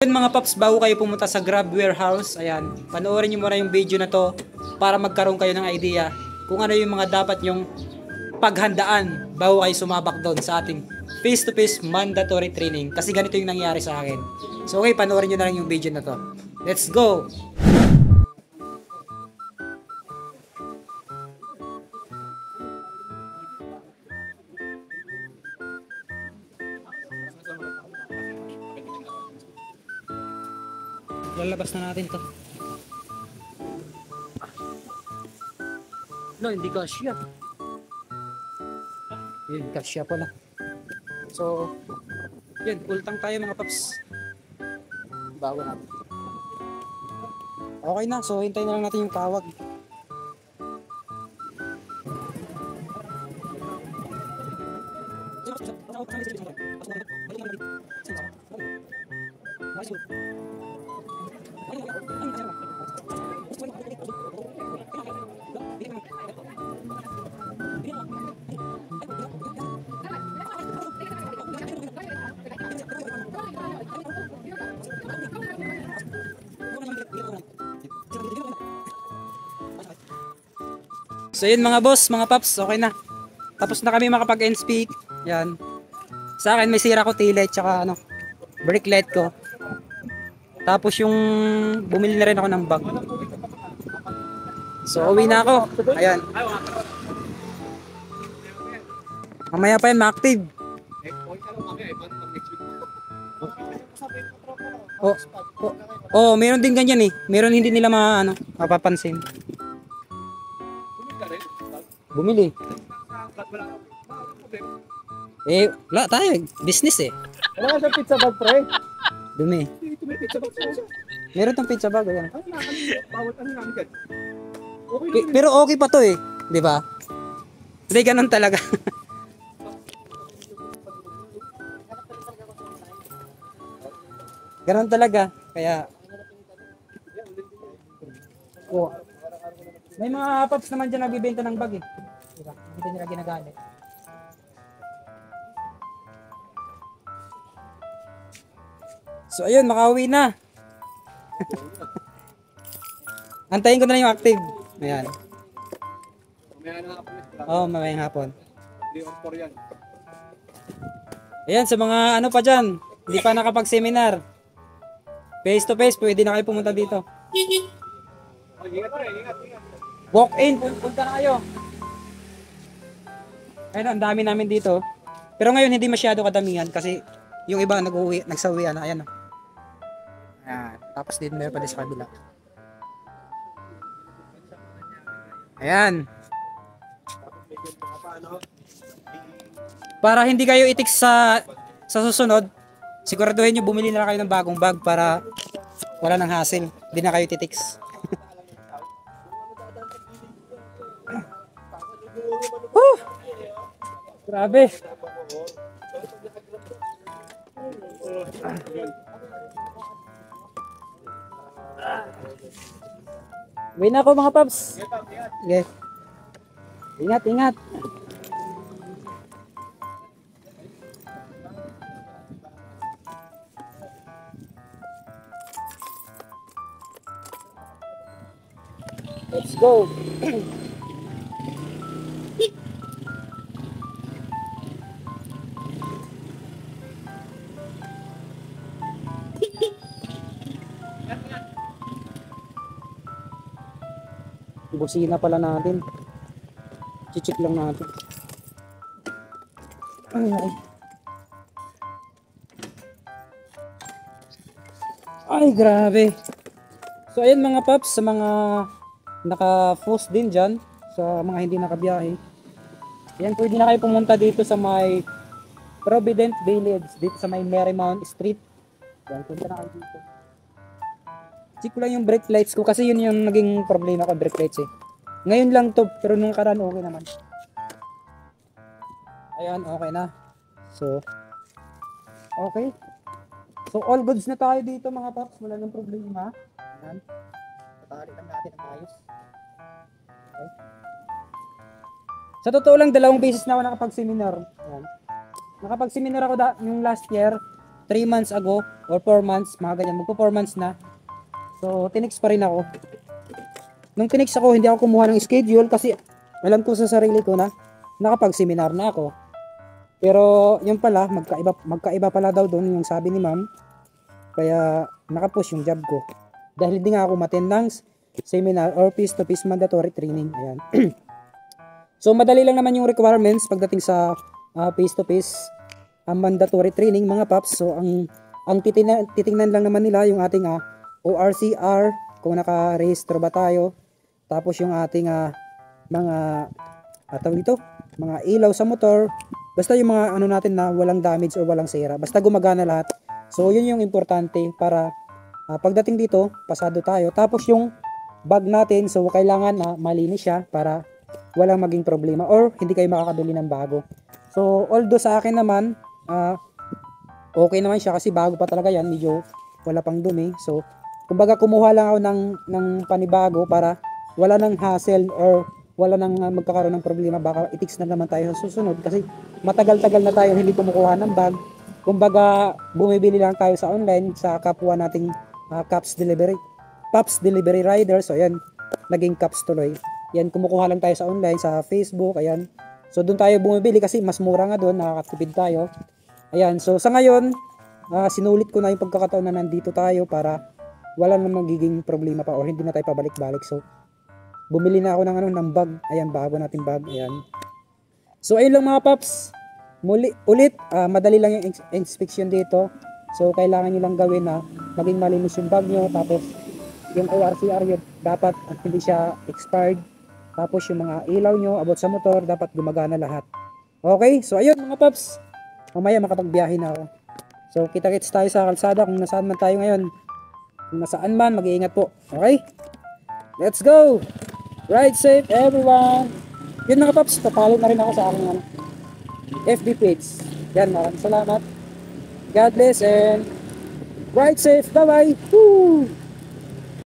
Yun mga paps, bago kayo pumunta sa Grab Warehouse, ayan, panoorin nyo muna yung video na to para magkaroon kayo ng idea kung ano yung mga dapat nyong paghandaan bago kayo sumabak doon sa ating face-to-face mandatory training. Kasi ganito yung nangyari sa akin. So okay, panoorin nyo na lang yung video na to. Let's go! Lalabas na natin to. No, hindi kasya. Yun, kasya pala. So, yun, ultang tayo mga paps. Bago natin. Okay na, so hintayin na lang natin yung tawag. So yun mga boss, mga paps, okay na. Tapos na kami makapag-end speak. Yan. Sa akin may sira ko tail light tsaka ano, brake light ko. Tapos yung bumili na rin ako ng bag. So uwi na ako. Ayan. Mamaya pa yan ma-active. Oh, meron din ganyan eh. Meron hindi nila mapapansin. Bumili. Wala tayo. Business eh. Wala ka sa pizza bag, pre. Dumi. Meron tong pizza bag. Ayan. Bawat ano namin dyan. Pero okay pa to eh. Di ba? Hindi, ganun talaga. Ganun talaga. Kaya... Oh. May mga paps naman dyan nagbibenta ng bag eh. Diba? Hindi nila ginagamit. So ayun, makauwi na. Antayin ko na lang yung active. Ayan. Oo, mamayang hapon. Ayan, sa mga ano pa dyan, hindi pa nakapag-seminar. Face to face, pwede na kayo pumunta dito. Walk in, punta na kayo. Ayun, ang dami namin dito. Pero ngayon hindi masyado kadamihan kasi yung iba nagsawian na. Ayan. Ayan. Tapos din meron pa din sa kabila. Ayan. Para hindi kayo itik sa susunod, siguraduhin nyo bumili na lang kayo ng bagong bag para wala nang hassle. Hindi na kayo titiks. Grabe. Uwi na ako mga paps. Okay. Ingat, ingat. Let's go. Busina pala natin. Chichik lang natin. Ay, grabe. So ayun mga paps, sa mga naka-post din dyan, sa mga hindi nakabiyahe, yan, pwede na kayo pumunta dito sa may Provident Village, dito sa may Marymount Street. Yan, punta na kayo dito. Check ko lang yung brake lights ko kasi yun yung naging problema ko, brake lights eh. Ngayon lang to, pero nung karaan okay naman. Ayan, okay na. So, okay. So, all goods na tayo dito mga paps. Wala nang problema. Ayan. Patali lang natin ang ayos. Okay. Sa totoo lang, 2 beses na ako nakapag-seminar. Ayan. Nakapag-seminar ako yung last year. 3 months ago or 4 months, mga ganyan, magpo 4 months na. So, tinext pa rin ako. Nung tinext ako, hindi ako kumuha ng schedule kasi alam ko sa sarili ko na nakapag-seminar na ako. Pero yun pala, magkaiba pala daw doon yung sabi ni ma'am. Kaya nakapush yung job ko. Dahil hindi nga ako maten ng seminar or face-to-face mandatory training. Ayan. So madali lang naman yung requirements pagdating sa face-to-face mandatory training mga paps. So ang titingnan lang naman nila yung ating ORCR, kung naka-register ba tayo. Tapos yung ating mga tawag dito, mga ilaw sa motor. Basta yung mga ano natin na walang damage or walang sira. Basta gumagana lahat. So yun yung importante para pagdating dito, pasado tayo. Tapos yung bag natin, so kailangan na malinis siya para walang maging problema or hindi kayo makakabili ng bago. So although sa akin naman, okay naman siya kasi bago pa talaga yan, medyo wala pang dumi. So kumbaga kumuha lang ako ng panibago para wala nang hassle or wala nang magkakaroon ng problema. Baka i-fix na naman tayo sa susunod kasi matagal-tagal na tayo hindi kumukuha ng bag. Kumbaga bumibili lang tayo sa online sa kapwa nating Caps Delivery Rider. So ayan, naging Caps tuloy. Yan, kumukuha lang tayo sa online, sa Facebook, ayan. So doon tayo bumibili kasi mas mura nga doon, nakakatipid tayo. Ayan, so sa ngayon, sinulit ko na yung pagkakataon na nandito tayo para wala na magiging problema pa or hindi na tayo pabalik-balik. So bumili na ako ng bag. Ayan, bago natin bag. Ayan. So ayun lang mga paps. Ulit, madali lang yung inspection dito. So kailangan nyo lang gawin na maging malinis yung bag nyo. Tapos yung ORCR yun, dapat hindi siya expired. Tapos yung mga ilaw nyo about sa motor, dapat gumagana lahat. Okay, so ayun mga paps. Mamaya makapagbiyahe na ako. So kita-kits tayo sa kalsada kung nasaan man tayo ngayon. Kung nasaan man, mag-iingat po. Okay? Let's go! Ride safe everyone! Yun mga paps, papalo na rin ako sa aking FB page. Yan, maraming salamat. God bless and ride safe. Bye-bye! Woo!